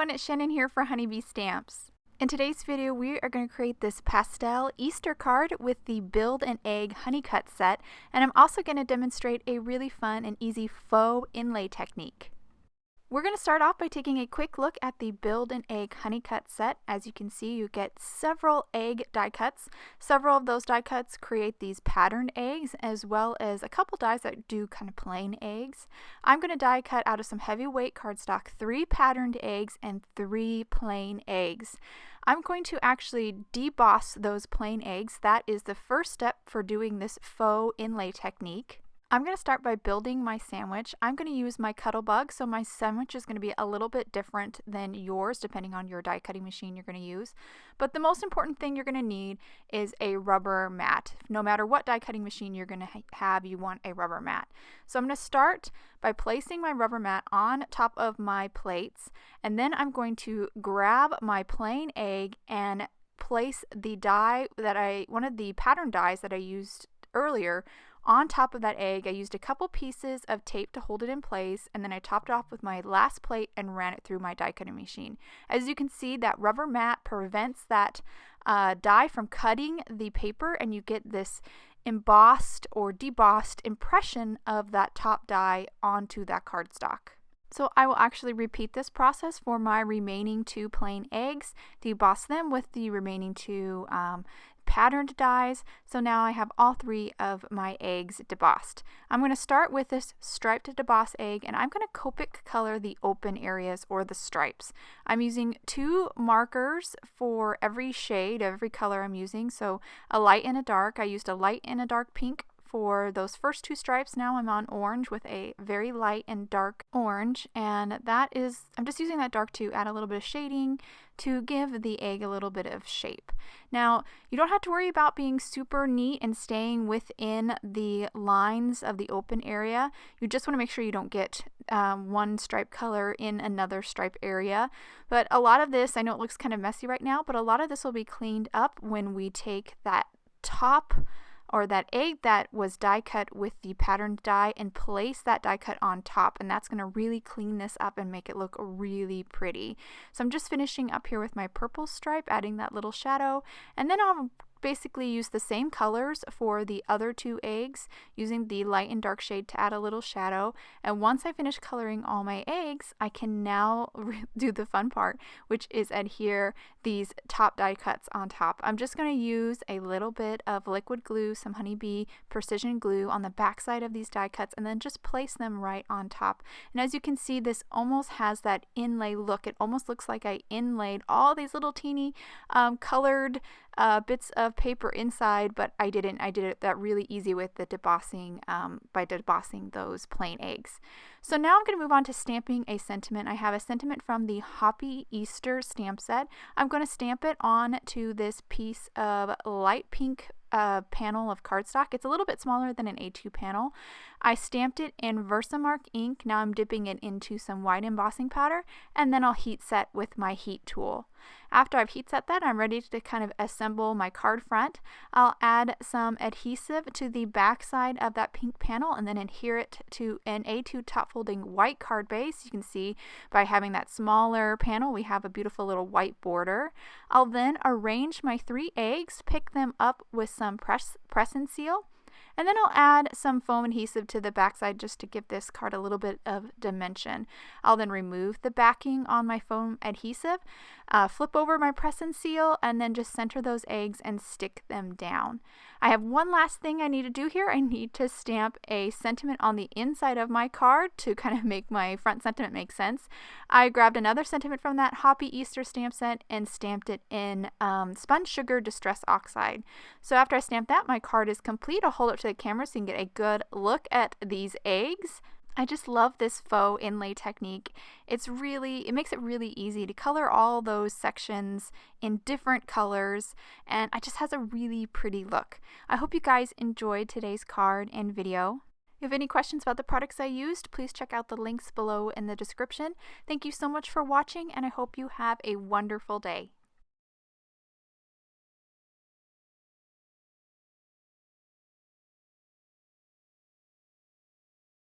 everyone, it's Channin here for Honeybee Stamps. In today's video, we are going to create this pastel Easter card with the Build an Egg Honeycut set, and I'm also going to demonstrate a really fun and easy faux inlay technique. We're going to start off by taking a quick look at the Build an Egg Honeycut set. As you can see, you get several egg die cuts. Several of those die cuts create these patterned eggs, as well as a couple dies that do kind of plain eggs. I'm going to die cut out of some heavyweight cardstock 3 patterned eggs and 3 plain eggs. I'm going to actually deboss those plain eggs. That is the first step for doing this faux inlay technique. I'm going to start by building my sandwich. I'm going to use my Cuttlebug, so my sandwich is going to be a little bit different than yours depending on your die cutting machine you're going to use. But the most important thing you're going to need is a rubber mat. No matter what die cutting machine you're going to have, you want a rubber mat. So I'm going to start by placing my rubber mat on top of my plates, and then I'm going to grab my plain egg and place the die that one of the pattern dies that I used earlier on top of that egg. I used a couple pieces of tape to hold it in place, and then I topped it off with my last plate and ran it through my die cutting machine. As you can see, that rubber mat prevents that die from cutting the paper, and you get this embossed or debossed impression of that top die onto that cardstock. So I will actually repeat this process for my remaining 2 plain eggs, deboss them with the remaining 2 patterned dies. So now I have all 3 of my eggs debossed. I'm going to start with this striped deboss egg, and I'm going to Copic color the open areas or the stripes. I'm using 2 markers for every shade, every color I'm using. So a light and a dark. I used a light and a dark pink for those first 2 stripes. Now I'm on orange with a very light and dark orange, and that is, I'm just using that dark to add a little bit of shading to give the egg a little bit of shape. Now, you don't have to worry about being super neat and staying within the lines of the open area. You just want to make sure you don't get one stripe color in another stripe area. But a lot of this, I know it looks kind of messy right now, but a lot of this will be cleaned up when we take that top or that egg that was die cut with the patterned die and place that die cut on top, and that's going to really clean this up and make it look really pretty. So I'm just finishing up here with my purple stripe, adding that little shadow, and then I'll basically use the same colors for the other 2 eggs, using the light and dark shade to add a little shadow. And once I finish coloring all my eggs, I can now do the fun part, which is adhere these top die cuts on top. I'm just going to use a little bit of liquid glue, some Honeybee precision glue on the back side of these die cuts, and then just place them right on top. And as you can see, this almost has that inlay look. It almost looks like I inlaid all these little teeny colored bits of paper inside, but I didn't. I did it that really easy with the debossing, by debossing those plain eggs. So now I'm going to move on to stamping a sentiment. I have a sentiment from the Hoppy Easter stamp set. I'm going to stamp it on to this piece of light pink panel of cardstock. It's a little bit smaller than an A2 panel. I stamped it in VersaMark ink. Now I'm dipping it into some white embossing powder, and then I'll heat set with my heat tool. After I've heat set that, I'm ready to kind of assemble my card front. I'll add some adhesive to the back side of that pink panel and then adhere it to an A2 top folding white card base. You can see by having that smaller panel, we have a beautiful little white border. I'll then arrange my 3 eggs, pick them up with some press and seal, and then I'll add some foam adhesive to the backside just to give this card a little bit of dimension. I'll then remove the backing on my foam adhesive, flip over my press and seal, and then just center those eggs and stick them down. I have one last thing I need to do here. I need to stamp a sentiment on the inside of my card to kind of make my front sentiment make sense. I grabbed another sentiment from that Hoppy Easter stamp set and stamped it in Spun Sugar Distress Oxide. So after I stamp that, my card is complete. I'll hold it to the camera so you can get a good look at these eggs. I just love this faux inlay technique. It makes it really easy to color all those sections in different colors, and it just has a really pretty look. I hope you guys enjoyed today's card and video. If you have any questions about the products I used, please check out the links below in the description. Thank you so much for watching, and I hope you have a wonderful day.